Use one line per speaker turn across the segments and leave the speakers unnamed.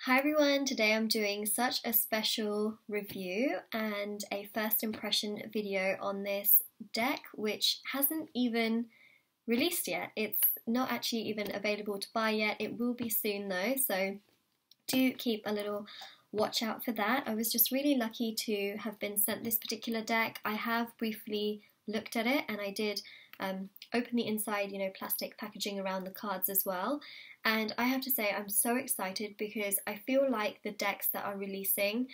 Hi everyone, today I'm doing such a special review and a first impression video on this deck which hasn't even released yet. It's not actually even available to buy yet. It will be soon though, so do keep a little watch out for that. I was just really lucky to have been sent this particular deck. I have briefly looked at it and I did open the inside, plastic packaging around the cards as well. And I have to say I'm so excited because I feel like the decks that are releasing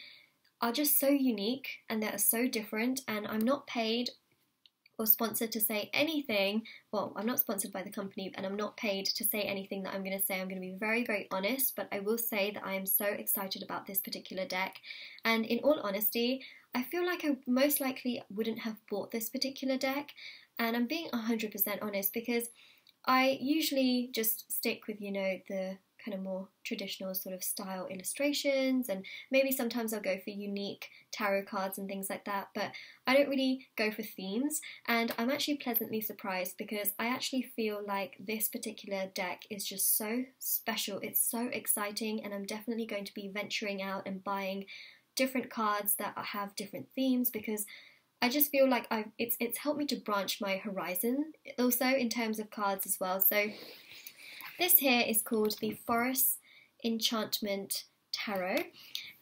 are just so unique and they're so different, and I'm not paid or sponsored to say anything. Well, I'm not sponsored by the company and I'm not paid to say anything that I'm going to say. I'm going to be very, very honest, but I will say that I am so excited about this particular deck. And in all honesty, I feel like I most likely wouldn't have bought this particular deck. And I'm being 100% honest because I usually just stick with, the kind of more traditional sort of style illustrations, and maybe sometimes I'll go for unique tarot cards and things like that, but I don't really go for themes. And I'm actually pleasantly surprised because I actually feel like this particular deck is just so special. It's so exciting, and I'm definitely going to be venturing out and buying different cards that have different themes because I just feel like it's helped me to branch my horizon also in terms of cards as well. So this here is called the Forest Enchantment Tarot,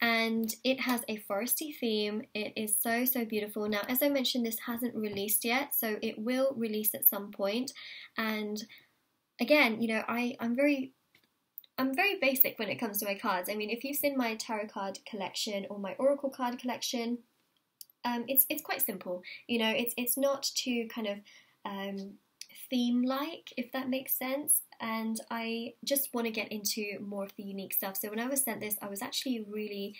and it has a foresty theme. It is so, so beautiful. Now, as I mentioned, this hasn't released yet, so it will release at some point. And again, I'm very basic when it comes to my cards. I mean, if you've seen my tarot card collection or my oracle card collection, it's quite simple. It's not too kind of theme-like, if that makes sense. And I just want to get into more of the unique stuff. So when I was sent this, I was actually really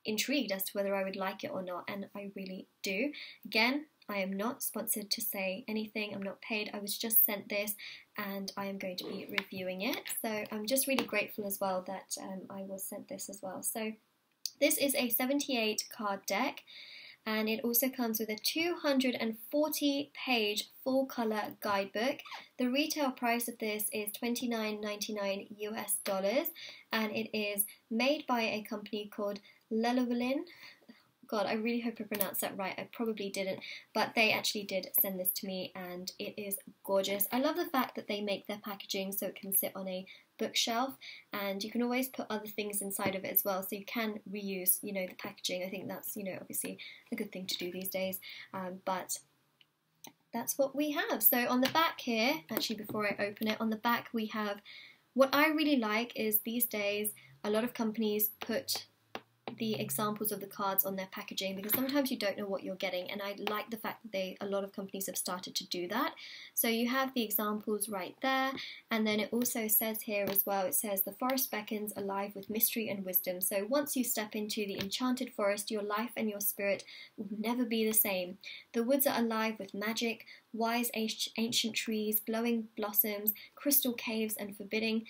intrigued as to whether I would like it or not, and I really do. Again, I am not sponsored to say anything. I'm not paid. I was just sent this, and I am going to be reviewing it. So I'm just really grateful as well that I was sent this as well. So this is a 78 card deck. And it also comes with a 240-page full-color guidebook. The retail price of this is $29.99 US, and it is made by a company called Lenormand. God, I really hope I pronounced that right. I probably didn't, but they actually did send this to me, and it is gorgeous. I love the fact that they make their packaging so it can sit on a bookshelf, and you can always put other things inside of it as well, so you can reuse, the packaging. I think that's, obviously a good thing to do these days, but that's what we have. So on the back here, actually before I open it, on the back we have, what I really like is these days a lot of companies put the examples of the cards on their packaging because sometimes you don't know what you're getting, and I like the fact that a lot of companies have started to do that. So you have the examples right there, and then it also says here as well, it says the forest beckons alive with mystery and wisdom. So once you step into the enchanted forest, your life and your spirit will never be the same. The woods are alive with magic, wise ancient trees, glowing blossoms, crystal caves, and forbidding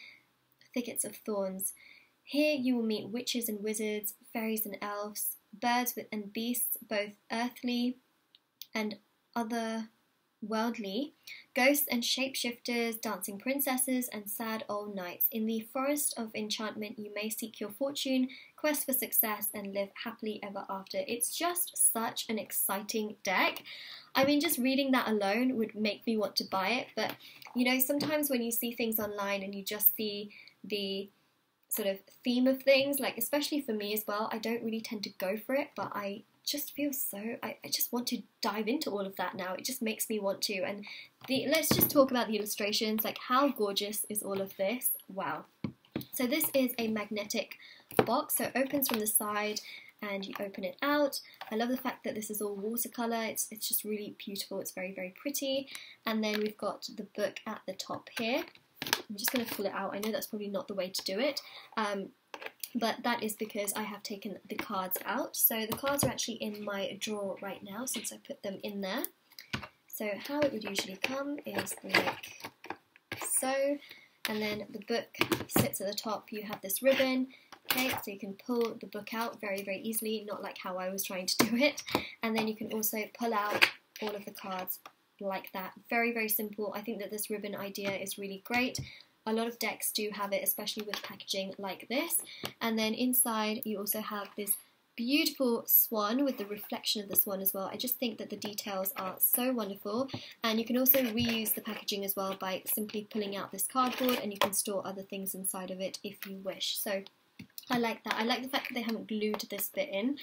thickets of thorns. Here you will meet witches and wizards, fairies and elves, birds and beasts, both earthly and otherworldly, ghosts and shapeshifters, dancing princesses, and sad old knights. In the forest of enchantment, you may seek your fortune, quest for success, and live happily ever after. It's just such an exciting deck. I mean, just reading that alone would make me want to buy it, but, sometimes when you see things online and you just see the sort of theme of things, like especially for me as well, I don't really tend to go for it, but I just feel I just want to dive into all of that now. It just makes me want to. And let's just talk about the illustrations. Like, how gorgeous is all of this? Wow. So this is a magnetic box, so it opens from the side and you open it out. I love the fact that this is all watercolor. It's just really beautiful. It's very, very pretty. And then we've got the book at the top here. I'm just going to pull it out. I know that's probably not the way to do it, but that is because I have taken the cards out. So the cards are actually in my drawer right now since I put them in there. So how it would usually come is like so, and then the book sits at the top. You have this ribbon, okay, so you can pull the book out very, very easily, not like how I was trying to do it. And then you can also pull out all of the cards like that. Very, very simple. I think that this ribbon idea is really great. a lot of decks do have it, especially with packaging like this. And then inside you also have this beautiful swan with the reflection of the swan as well. I just think that the details are so wonderful, and you can also reuse the packaging as well by simply pulling out this cardboard, and you can store other things inside of it if you wish. So I like that. I like the fact that they haven't glued this bit in.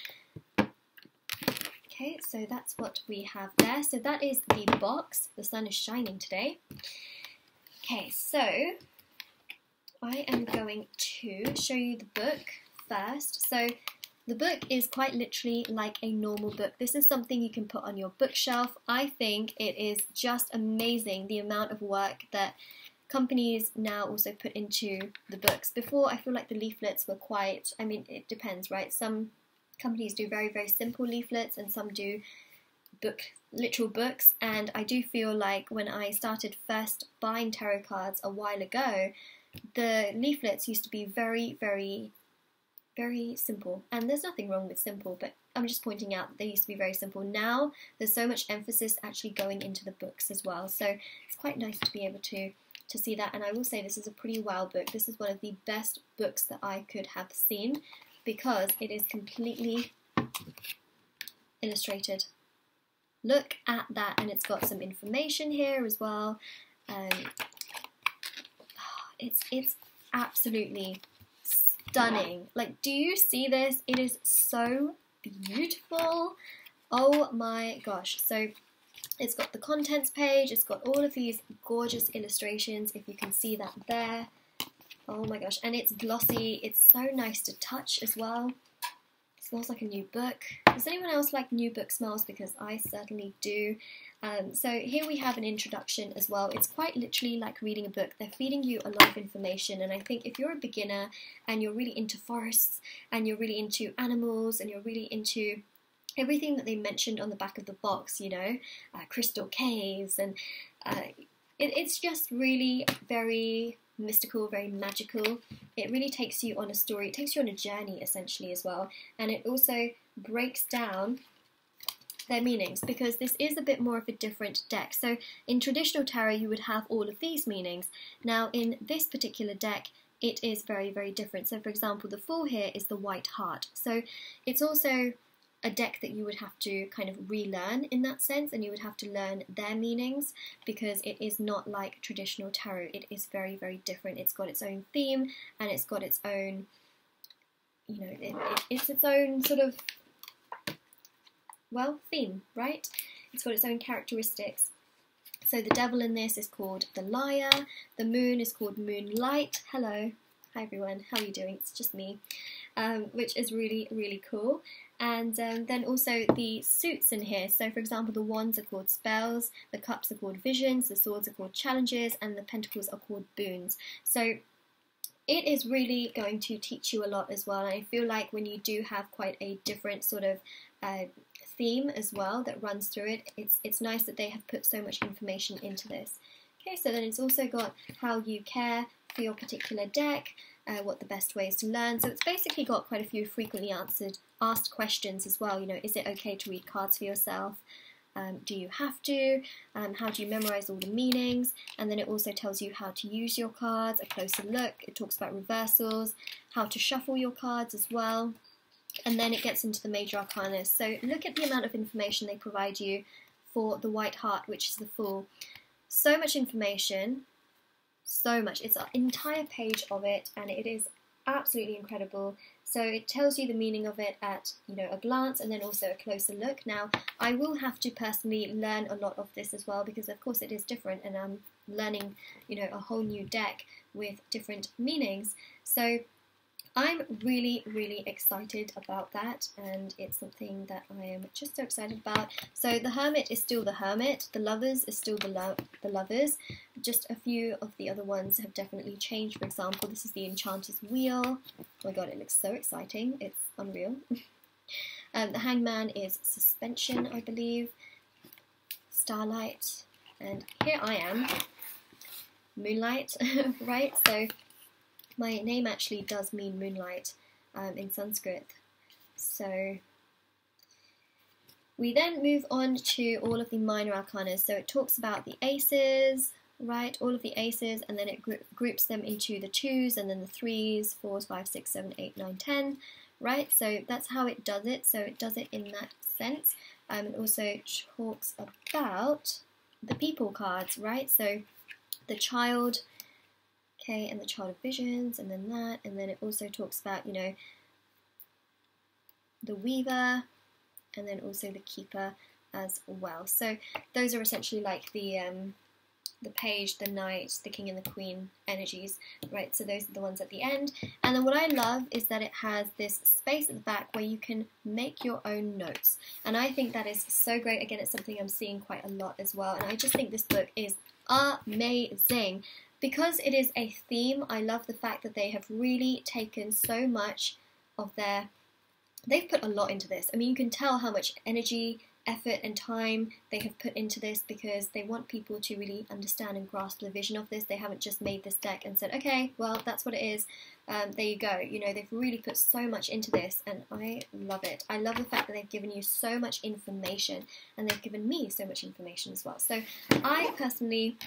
Okay, so that's what we have there. So that is the box. The sun is shining today. Okay, so I am going to show you the book first. So the book is quite literally like a normal book. This is something you can put on your bookshelf. I think it is just amazing the amount of work that companies now also put into the books. Before, I feel like the leaflets were quite, I mean, it depends, right? Some companies do very, very simple leaflets, and some do literal books. And I do feel like when I started first buying tarot cards a while ago, the leaflets used to be very, very simple, and there's nothing wrong with simple, but I'm just pointing out that they used to be very simple. Now there's so much emphasis actually going into the books as well, so it's quite nice to be able to see that. And I will say this is a pretty wow book. This is one of the best books that I could have seen because it is completely illustrated. Look at that, and it's got some information here as well. It's absolutely stunning. Like, do you see this? It is so beautiful. Oh my gosh. So it's got the contents page, it's got all of these gorgeous illustrations, if you can see that there. Oh my gosh, and it's glossy. It's so nice to touch as well. It smells like a new book. Does anyone else like new book smells? Because I certainly do. So here we have an introduction as well. It's quite literally like reading a book. They're feeding you a lot of information, and I think if you're a beginner and you're really into forests and you're really into animals and you're really into everything that they mentioned on the back of the box, you know, crystal caves, and it's just really very mystical, very magical. It really takes you on a story. It takes you on a journey essentially as well, and it also breaks down their meanings, because this is a bit more of a different deck. So in traditional tarot you would have all of these meanings. Now in this particular deck it is very, very different. So for example, the Fool here is the White Heart. So it's also a deck that you would have to kind of relearn in that sense, and you would have to learn their meanings, because it is not like traditional tarot. It is very, very different. It's got its own theme, and it's got its own, you know, it's its own sort of, well, theme, right? It's got its own characteristics. So the devil in this is called the Liar. The moon is called Moonlight. Hello. Hi everyone, how are you doing? It's just me, which is really, really cool. And then also the suits in here. So for example, the wands are called spells, the cups are called visions, the swords are called challenges, and the pentacles are called boons. So it is really going to teach you a lot as well. And I feel like when you do have quite a different sort of theme as well that runs through it, it's nice that they have put so much information into this. Okay, so then it's also got how you care for your particular deck, what the best ways to learn. So it's basically got quite a few frequently asked questions as well. You know, is it okay to read cards for yourself? Do you have to? How do you memorize all the meanings? And then it also tells you how to use your cards, a closer look. It talks about reversals, how to shuffle your cards as well. And then it gets into the major arcana. So look at the amount of information they provide you for the White Heart, which is the Fool. So much information, so much. It's an entire page of it, and it is absolutely incredible. So it tells you the meaning of it at, you know, a glance, and then also a closer look. Now, I will have to personally learn a lot of this as well, because of course it is different, and I'm learning, you know, a whole new deck with different meanings. So I'm really, really excited about that, and it's something that I am just so excited about. So the Hermit is still the Hermit, the Lovers is still the Lovers. Just a few of the other ones have definitely changed. For example, this is the Enchanter's Wheel. Oh my god, it looks so exciting, it's unreal. The Hangman is Suspension, I believe. Starlight, and here I am, Moonlight, right? So my name actually does mean moonlight in Sanskrit. So we then move on to all of the minor arcana. So it talks about the aces, right? All of the aces, and then it groups them into the 2s and then the 3s, 4s, 5, 6, 7, 8, 9, 10, right? So that's how it does it. So it does it in that sense. It also talks about the people cards, right? So the child, okay, and the child of visions, and then that, and then it also talks about, you know, the weaver, and then also the keeper as well. So those are essentially like the page, the knight, the king and the queen energies, right? So those are the ones at the end. And then what I love is that it has this space at the back where you can make your own notes. And I think that is so great. Again, it's something I'm seeing quite a lot as well. And I just think this book is amazing. Because it is a theme, I love the fact that they have really taken so much of they've put a lot into this. I mean, you can tell how much energy, effort and time they have put into this because they want people to really understand and grasp the vision of this. They haven't just made this deck and said, okay, well, that's what it is. There you go. You know, they've really put so much into this, and I love it. I love the fact that they've given you so much information, and they've given me so much information as well. So I personally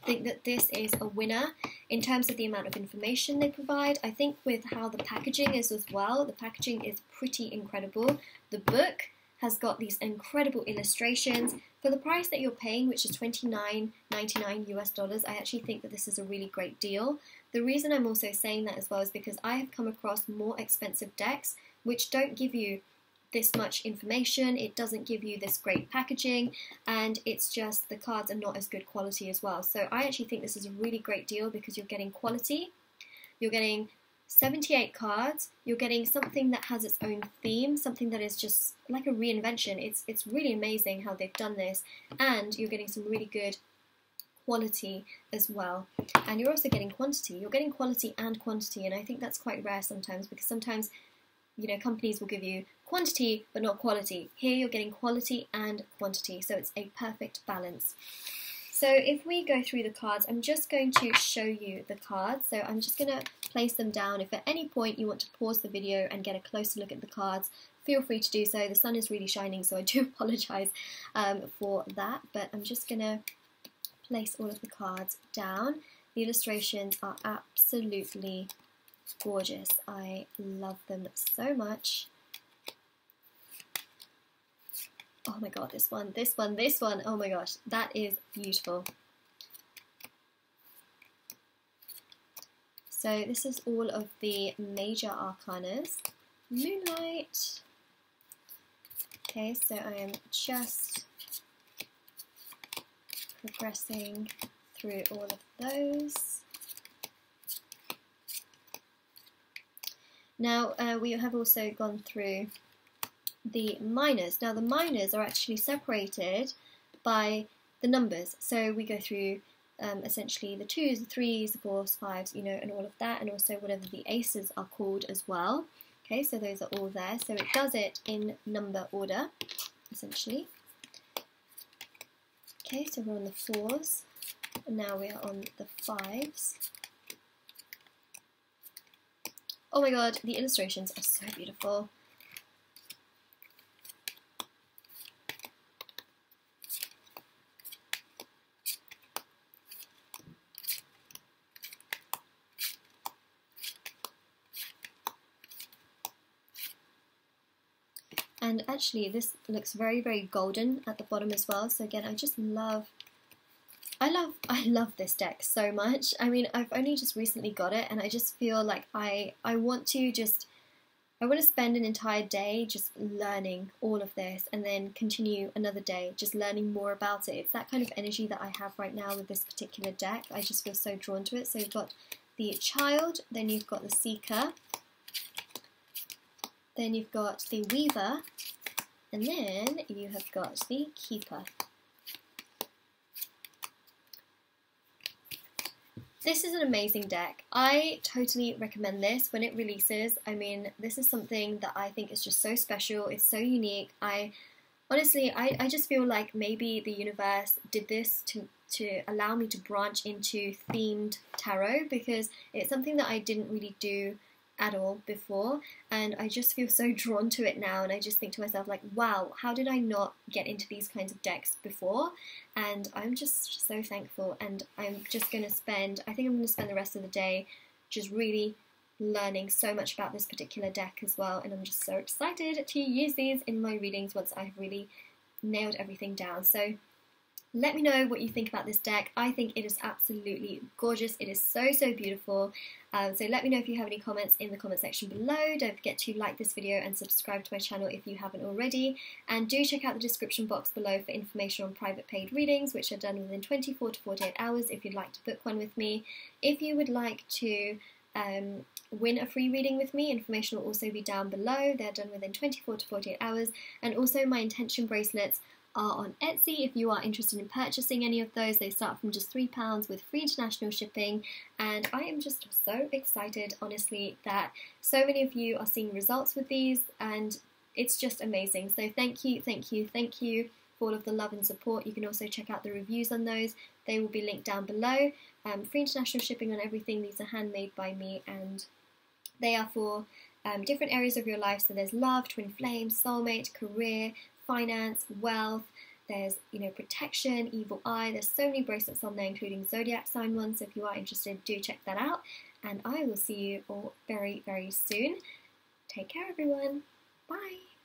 think that this is a winner in terms of the amount of information they provide. I think with how the packaging is as well, the packaging is pretty incredible. The book has got these incredible illustrations. For the price that you're paying, which is $29.99 US, I actually think that this is a really great deal. The reason I'm also saying that as well is because I have come across more expensive decks which don't give you this much information, it doesn't give you this great packaging, and it's just the cards are not as good quality as well. So I actually think this is a really great deal because you're getting quality, you're getting 78 cards, you're getting something that has its own theme, something that is just like a reinvention. It's really amazing how they've done this, and you're getting some really good quality as well, and you're also getting quantity. You're getting quality and quantity, and I think that's quite rare sometimes, because sometimes, you know, companies will give you quantity but not quality. Here you're getting quality and quantity, so it's a perfect balance. So if we go through the cards, I'm just going to show you the cards. So I'm just going to place them down. If at any point you want to pause the video and get a closer look at the cards, feel free to do so. The sun is really shining, so I do apologise for that, but I'm just going to place all of the cards down. The illustrations are absolutely gorgeous. I love them so much. Oh my god, this one, oh my gosh, that is beautiful. So this is all of the major arcanas. Moonlight. Okay, so I am just progressing through all of those. Now, we have also gone through the minors. Now, the minors are actually separated by the numbers. So we go through essentially the 2s, the 3s, the 4s, 5s, you know, and all of that, and also whatever the aces are called as well. Okay, so those are all there. So it does it in number order, essentially. Okay, so we're on the 4s, and now we are on the 5s. Oh my god, the illustrations are so beautiful. And actually this looks very, very golden at the bottom as well. So again, I just love, I love this deck so much. I mean, I've only just recently got it, and I just feel like I want to spend an entire day just learning all of this, and then continue another day just learning more about it. It's that kind of energy that I have right now with this particular deck. I just feel so drawn to it. So you've got the child, then you've got the seeker, then you've got the weaver, and then you have got the keeper. This is an amazing deck. I totally recommend this when it releases. I mean, this is something that I think is just so special. It's so unique. Honestly, I just feel like maybe the universe did this to allow me to branch into themed tarot, because it's something that I didn't really do at all before, and I just feel so drawn to it now, and I just think to myself like, wow, how did I not get into these kinds of decks before? And I'm just so thankful, and I'm just going to spend, I think I'm going to spend the rest of the day just really learning so much about this particular deck as well, and I'm just so excited to use these in my readings once I've really nailed everything down. So let me know what you think about this deck. I think it is absolutely gorgeous. It is so, so beautiful. So let me know if you have any comments in the comment section below. Don't forget to like this video and subscribe to my channel if you haven't already. And do check out the description box below for information on private paid readings, which are done within 24 to 48 hours if you'd like to book one with me. If you would like to win a free reading with me, information will also be down below. They're done within 24 to 48 hours. And also my intention bracelets are on Etsy if you are interested in purchasing any of those. They start from just £3 with free international shipping, and I am just so excited, honestly, that so many of you are seeing results with these, and it's just amazing. So thank you, thank you, thank you for all of the love and support. You can also check out the reviews on those. They will be linked down below. Free international shipping on everything. These are handmade by me, and they are for different areas of your life. So there's love, twin flame, soulmate, career, finance, wealth, there's, you know, protection, evil eye. There's so many bracelets on there, including zodiac sign ones. So if you are interested, do check that out, and I will see you all very, very soon. Take care, everyone. Bye.